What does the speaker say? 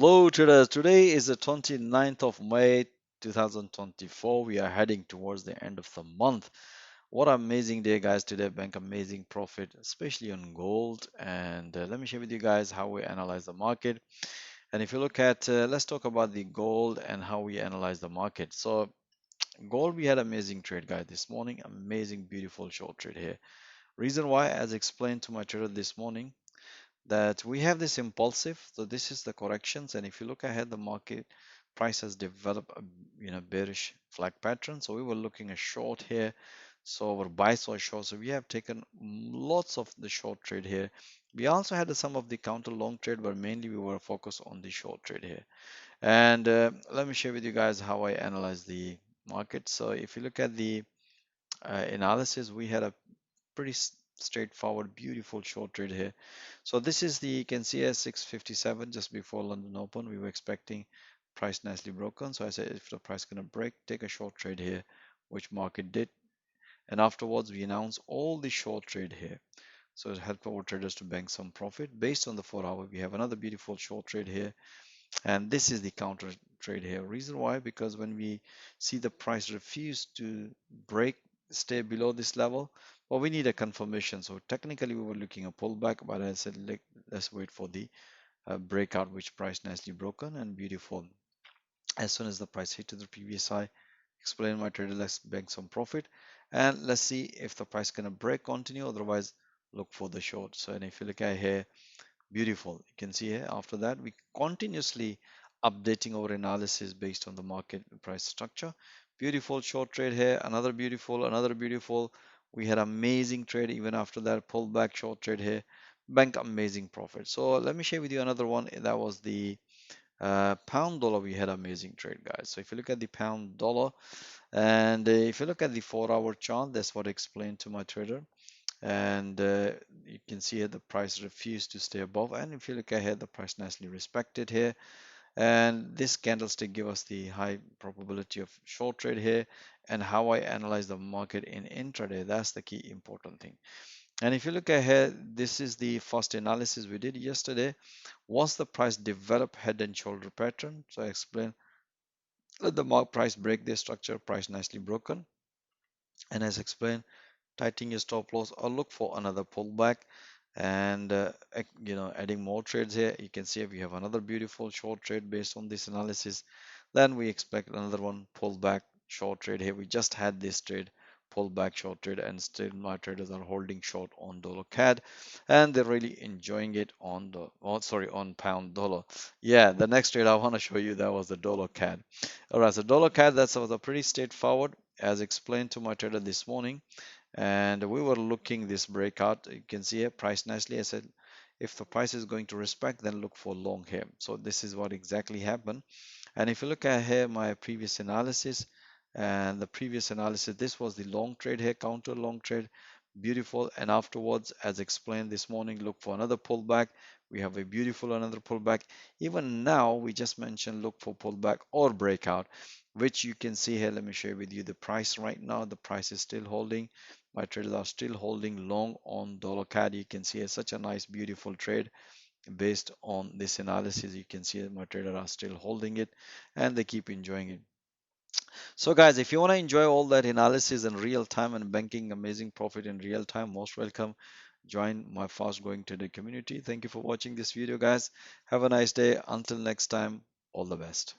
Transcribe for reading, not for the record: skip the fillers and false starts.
Hello traders, today is the 29th of May 2024. We are heading towards the end of the month. What an amazing day guys, today bank amazing profit, especially on gold. And let me share with you guys how we analyze the market. And if you look at, let's talk about the gold and how we analyze the market. So gold, we had amazing trade guys this morning, amazing beautiful short trade here. Reason why, as explained to my trader this morning, that we have this impulsive, so this is the corrections, and if you look ahead, the market price has developed a bearish flag pattern, so we were looking a short here. So our buys were short, so we have taken lots of the short trade here. We also had some of the counter long trade, but mainly we were focused on the short trade here. And let me share with you guys how I analyze the market. So if you look at the analysis, we had a pretty straightforward, beautiful short trade here. So this is the, you can see, as 657 just before London Open. We were expecting price nicely broken. So I said if the price gonna break, take a short trade here, which market did. And afterwards, we announced all the short trade here. So it helped our traders to bank some profit. Based on the 4 hour, we have another beautiful short trade here. And this is the counter trade here. Reason why? Because when we see the price refuse to break, stay below this level, well, we need a confirmation. So technically we were looking a pullback, but I said let's wait for the breakout, which price nicely broken and beautiful. As soon as the price hit to the previous high, explain my trader, let's bank some profit, and let's see if the price gonna break, continue, otherwise look for the short. So, and if you look at here, beautiful. You can see here after that we continuously updating our analysis based on the market price structure. Beautiful short trade here, another beautiful, another beautiful. We had amazing trade even after that pullback short trade here. Bank amazing profit. So let me share with you another one. That was the pound dollar. We had amazing trade, guys. So if you look at the pound dollar, and if you look at the 4 hour chart, that's what I explained to my trader. And you can see here the price refused to stay above, and if you look ahead, the price nicely respected here, and this candlestick give us the high probability of short trade here. And how I analyze the market in intraday, that's the key important thing. And if you look ahead, this is the first analysis we did yesterday. Once the price develop head and shoulder pattern, so I explained, let the mark price break this structure, price nicely broken, and as explained, tightening your stop loss or look for another pullback. And adding more trades here, you can see if we have another beautiful short trade based on this analysis, then we expect another one pullback short trade here. We just had this trade, pullback short trade, and still my traders are holding short on dollar CAD, and they're really enjoying it on the, oh sorry, on pound dollar. Yeah, the next trade I want to show you, that was the dollar CAD. All right, so dollar CAD, that's was a pretty straightforward, as explained to my trader this morning. And we were looking this breakout. You can see here price nicely. I said if the price is going to respect, then look for long here. So this is what exactly happened. And if you look at here my previous analysis, and the previous analysis, this was the long trade here, counter long trade, beautiful. And afterwards, as explained this morning, look for another pullback. We have a beautiful another pullback. Even now we just mentioned look for pullback or breakout, which you can see here. Let me share with you the price right now. The price is still holding. My traders are still holding long on dollar CAD. You can see it's such a nice beautiful trade. Based on this analysis, you can see that my traders are still holding it and they keep enjoying it. So guys, if you want to enjoy all that analysis in real time and banking amazing profit in real time, most welcome. Join my fast growing trader community. Thank you for watching this video, guys. Have a nice day. Until next time, all the best.